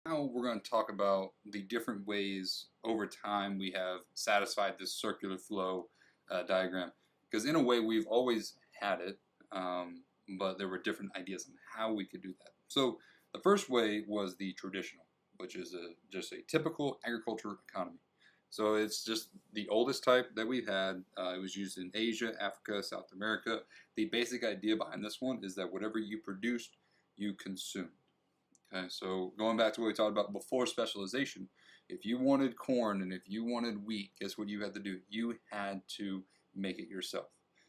Now we're going to talk about the different ways over time we have satisfied this circular flow diagram. Because in a way, we've always had it, but there were different ideas on how we could do that. So the first way was the traditional, which is just a typical agriculture economy. So it's just the oldest type that we've had. It was used in Asia, Africa, South America. The basic idea behind this one is that whatever you produced, you consumed. Okay, so going back to what we talked about before specialization, if you wanted corn and if you wanted wheat, guess what you had to do? You had to make it yourself.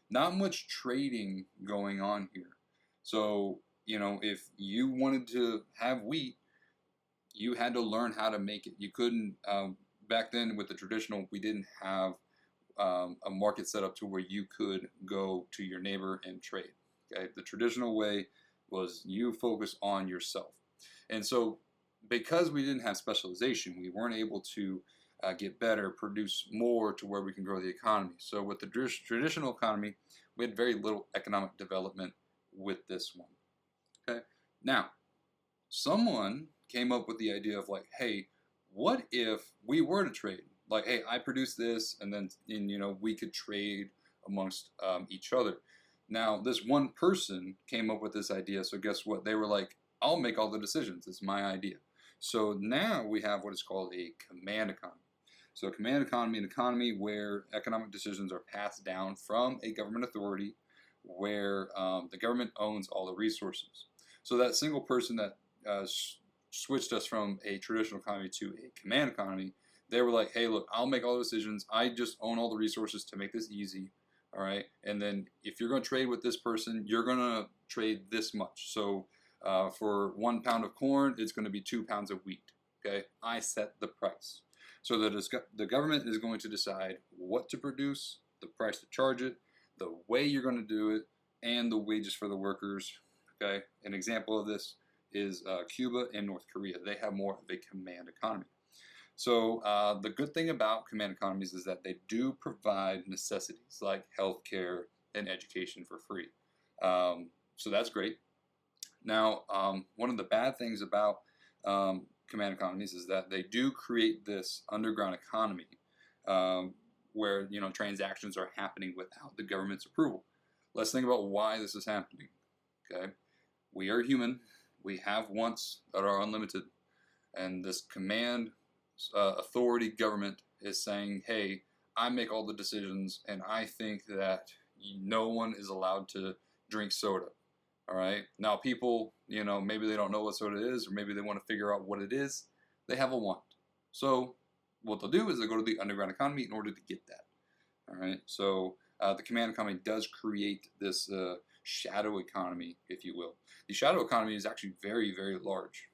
Not much trading going on here. So, if you wanted to have wheat, you had to learn how to make it. You couldn't, back then with the traditional, we didn't have a market set up to where you could go to your neighbor and trade. Okay, the traditional way was you focus on yourself. And so, because we didn't have specialization, we weren't able to get better, produce more to where we can grow the economy. So, with the traditional economy, we had very little economic development with this one. Okay, now someone came up with the idea of like, hey, what if we were to trade? Like, hey, I produce this, and then we could trade amongst each other. Now, this one person came up with this idea. So guess what? They were like, I'll make all the decisions. It's my idea. So now we have what is called a command economy. So a command economy, an economy where economic decisions are passed down from a government authority where the government owns all the resources. So that single person that switched us from a traditional economy to a command economy, they were like, hey, look, I'll make all the decisions. I just own all the resources to make this easy. All right. And then if you're going to trade with this person, you're going to trade this much. So for 1 pound of corn, it's going to be 2 pounds of wheat. Okay. I set the price. So the government is going to decide what to produce, the price to charge it, the way you're going to do it, and the wages for the workers. Okay. An example of this is Cuba and North Korea. They have more of a command economy. So the good thing about command economies is that they do provide necessities like healthcare and education for free. So that's great. Now, one of the bad things about command economies is that they do create this underground economy where transactions are happening without the government's approval. Let's think about why this is happening. Okay, we are human. We have wants that are unlimited, and this command authority government is saying, hey, I make all the decisions, and I think that no one is allowed to drink soda. All right. Now, people, maybe they don't know what soda is, or maybe they want to figure out what it is. They have a want. So, what they'll do is they go to the underground economy in order to get that. All right. So, the command economy does create this shadow economy, if you will. The shadow economy is actually very, very large.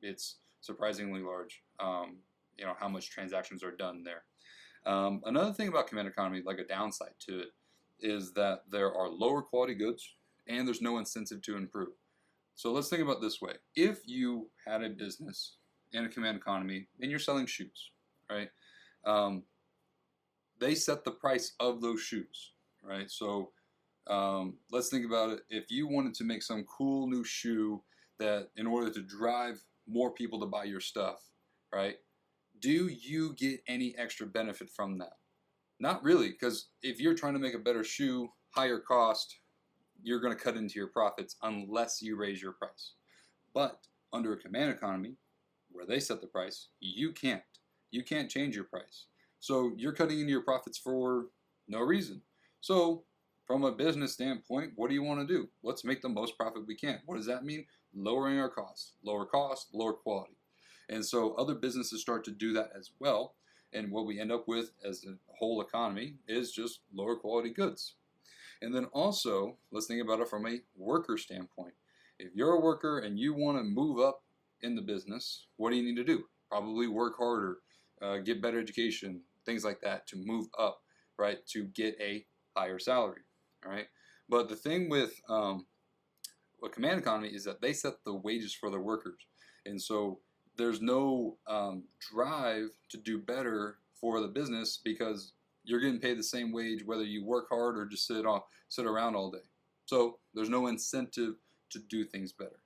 It's surprisingly large. How much transactions are done there. Another thing about command economy, like a downside to it, is that there are lower quality goods and there's no incentive to improve. So let's think about it this way. If you had a business in a command economy and you're selling shoes, right? They set the price of those shoes, right? So let's think about it. If you wanted to make some cool new shoe that in order to drive more people to buy your stuff, right? Do you get any extra benefit from that? Not really, because if you're trying to make a better shoe, higher cost, you're going to cut into your profits unless you raise your price. But under a command economy, where they set the price, you can't. You can't change your price. So you're cutting into your profits for no reason. So from a business standpoint, what do you want to do? Let's make the most profit we can. What does that mean? Lowering our costs. Lower cost, lower quality. And so other businesses start to do that as well. And what we end up with as a whole economy is just lower quality goods. And then also, let's think about it from a worker standpoint. If you're a worker and you want to move up in the business, what do you need to do? Probably work harder, get better education, things like that to move up, right? To get a higher salary, all right? But the thing with a command economy is that they set the wages for their workers. And so there's no drive to do better for the business because you're getting paid the same wage whether you work hard or just sit around all day. So there's no incentive to do things better.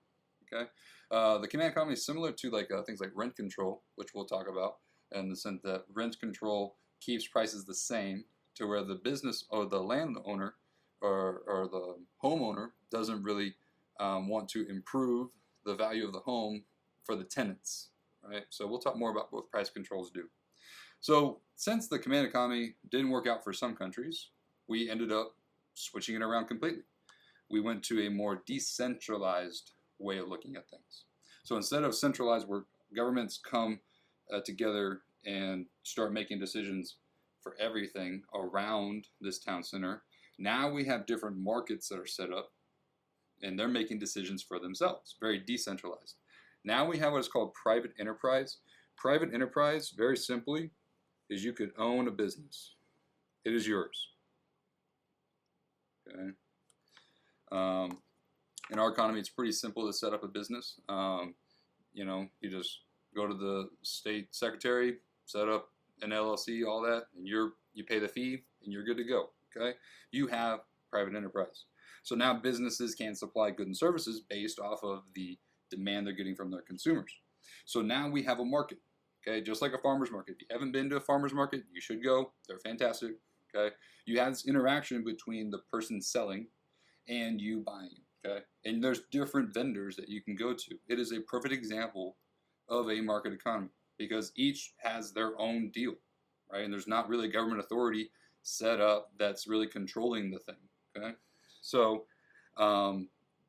Okay. The command economy is similar to like things like rent control, which we'll talk about, in the sense that rent control keeps prices the same to where the business or the landowner or the homeowner doesn't really want to improve the value of the home for the tenants, right? So we'll talk more about what price controls do. So since the command economy didn't work out for some countries, we ended up switching it around completely. We went to a more decentralized way of looking at things. So instead of centralized, where governments come together and start making decisions for everything around this town center, now we have different markets that are set up and they're making decisions for themselves, very decentralized. Now we have what is called private enterprise. Private enterprise, very simply, is you could own a business. It is yours. Okay. In our economy, it's pretty simple to set up a business. You just go to the state secretary, set up an LLC, all that, and you pay the fee, and you're good to go. Okay, you have private enterprise. So now businesses can supply goods and services based off of the demand they're getting from their consumers. So now we have a market. Okay, just like a farmer's market. If you haven't been to a farmer's market, you should go. They're fantastic. Okay, you have this interaction between the person selling and you buying. Okay, and there's different vendors that you can go to. It is a perfect example of a market economy because each has their own deal, right? And there's not really a government authority set up that's really controlling the thing. Okay, so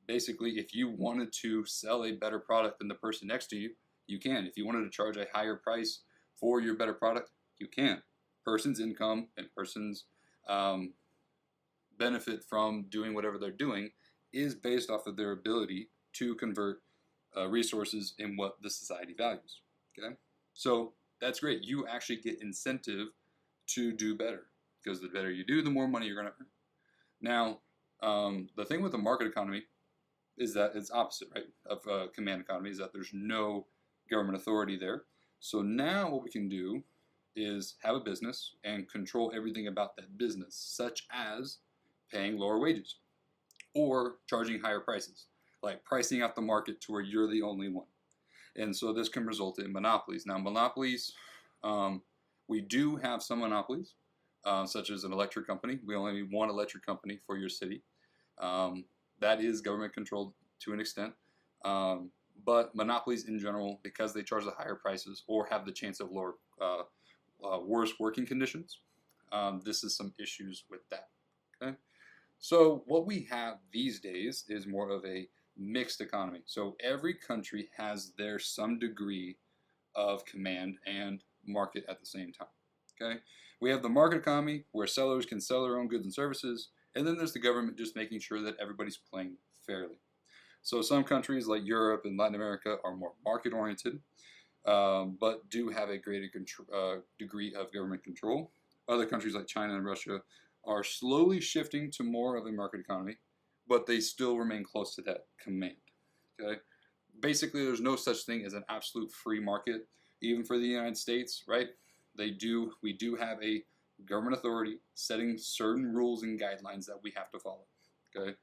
basically, if you wanted to sell a better product than the person next to you, you can. If you wanted to charge a higher price for your better product, you can. Person's income and person's benefit from doing whatever they're doing is based off of their ability to convert resources in what the society values. Okay, so that's great. You actually get incentive to do better because the better you do, the more money you're going to earn. Now, the thing with the market economy is that it's opposite, right, of command economy, is that there's no government authority there. So now what we can do is have a business and control everything about that business, such as paying lower wages or charging higher prices, like pricing out the market to where you're the only one. And so this can result in monopolies. Now monopolies, we do have some monopolies, such as an electric company. We only need one electric company for your city. That is government controlled to an extent. But monopolies in general, because they charge the higher prices or have the chance of lower, worse working conditions, this is some issues with that. Okay, so what we have these days is more of a mixed economy. So every country has their some degree of command and market at the same time. Okay, we have the market economy where sellers can sell their own goods and services, and then there's the government just making sure that everybody's playing fairly. So some countries like Europe and Latin America are more market-oriented, but do have a greater degree of government control. Other countries like China and Russia are slowly shifting to more of a market economy, but they still remain close to that command. Okay, basically, there's no such thing as an absolute free market, even for the United States, right? We do have a government authority setting certain rules and guidelines that we have to follow. Okay.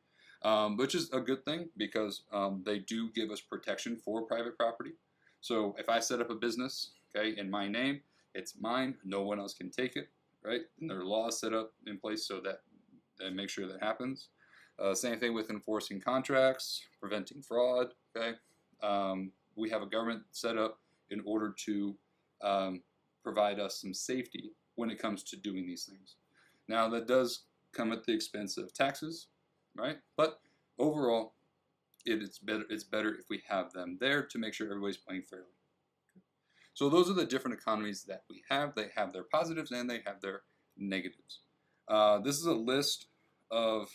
Which is a good thing because they do give us protection for private property. So if I set up a business, okay, in my name, it's mine. No one else can take it, right? And there are laws set up in place so that they make sure that happens. Same thing with enforcing contracts, preventing fraud. Okay, we have a government set up in order to provide us some safety when it comes to doing these things. Now that does come at the expense of taxes, right? But overall, it's better if we have them there to make sure everybody's playing fairly. So those are the different economies that we have. They have their positives and they have their negatives. This is a list of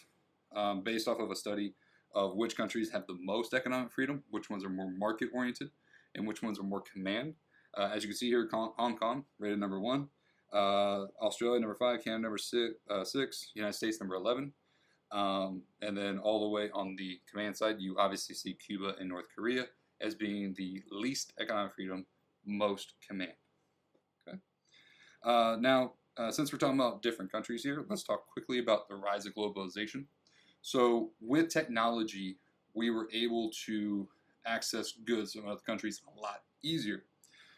based off of a study of which countries have the most economic freedom, which ones are more market-oriented, and which ones are more command. As you can see here, Hong Kong rated number 1, Australia number 5, Canada number 6, United States number 11. And then all the way on the command side, you obviously see Cuba and North Korea as being the least economic freedom, most command. Okay. Now, since we're talking about different countries here, let's talk quickly about the rise of globalization. So with technology, we were able to access goods from other countries a lot easier.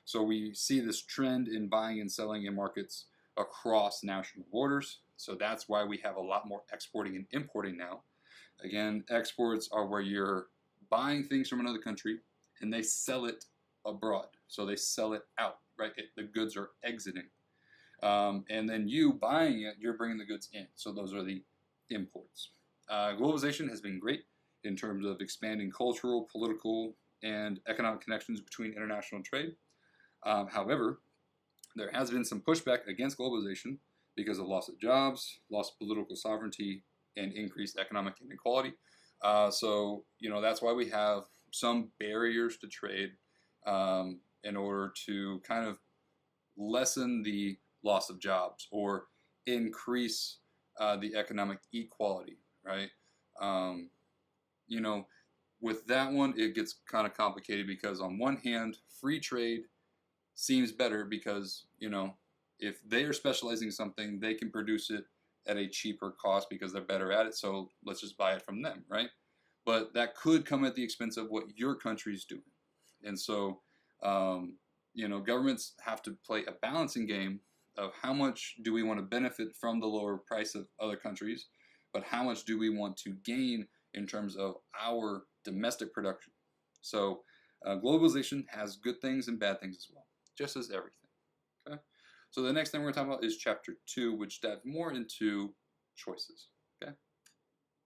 So we see this trend in buying and selling in markets across national borders. So that's why we have a lot more exporting and importing now. Again, exports are where you're buying things from another country and they sell it abroad. So they sell it out, right? The goods are exiting. And then you buying it, you're bringing the goods in. So those are the imports. Globalization has been great in terms of expanding cultural, political, and economic connections between international trade. However, there has been some pushback against globalization because of loss of jobs, loss of political sovereignty, and increased economic inequality. So, that's why we have some barriers to trade in order to kind of lessen the loss of jobs or increase the economic equality, right? Um, with that one, it gets kind of complicated because on one hand, free trade seems better because, if they are specializing in something, they can produce it at a cheaper cost because they're better at it. So let's just buy it from them, right? But that could come at the expense of what your country's doing. And so, governments have to play a balancing game of how much do we want to benefit from the lower price of other countries, but how much do we want to gain in terms of our domestic production. So globalization has good things and bad things as well, just as everything. Okay. So the next thing we're going to talk about is chapter 2, which dives more into choices.